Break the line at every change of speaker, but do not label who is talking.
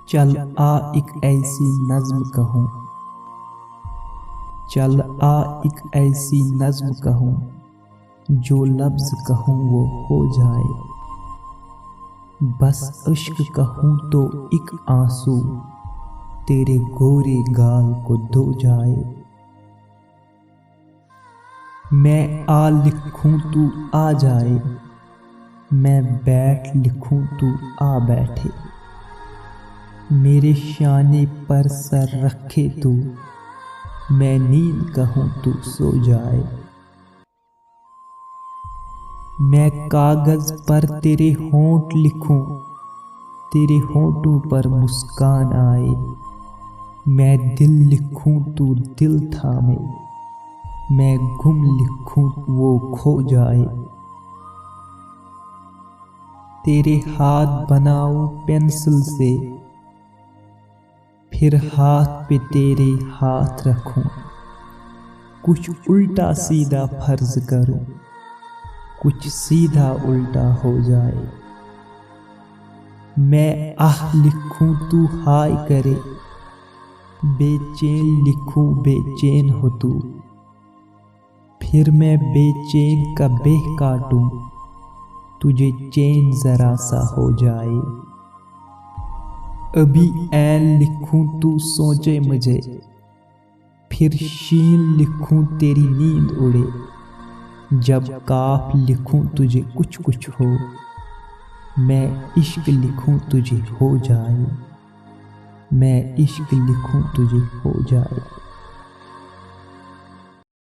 चल आ एक ऐसी नज़्म कहूँ, चल आ एक ऐसी नज़्म कहूँ, जो लफ्ज़ कहूँ वो हो जाए। बस इश्क कहूँ तो एक आंसू तेरे गोरे गाल को धो जाए। मैं आ लिखूँ तू आ जाए, मैं बैठ लिखूँ तू आ बैठे। मेरे शाने पर सर रखे तू, मैं नींद कहूँ तू सो जाए। मैं कागज़ पर तेरे होंठ लिखूँ, तेरे होंठों पर मुस्कान आए। मैं दिल लिखूँ तू दिल थामे, मैं गुम लिखूँ वो खो जाए। तेरे हाथ बनाऊं पेंसिल से, फिर हाथ पे तेरे हाथ रखूं। कुछ उल्टा सीधा फर्ज करूं, कुछ सीधा उल्टा हो जाए। मैं आह लिखूं तू हाय करे, बेचैन लिखूं बेचैन हो तू। फिर मैं बेचैन का बेह काटूं, तुझे चैन जरा सा हो जाए। अभी ऐन लिखूं तू सोचे मुझे, फिर शीन लिखूं तेरी नींद उड़े। जब काफ लिखूं तुझे कुछ कुछ हो, मैं इश्क लिखूं तुझे हो जाए। मैं इश्क लिखूं तुझे हो जाए।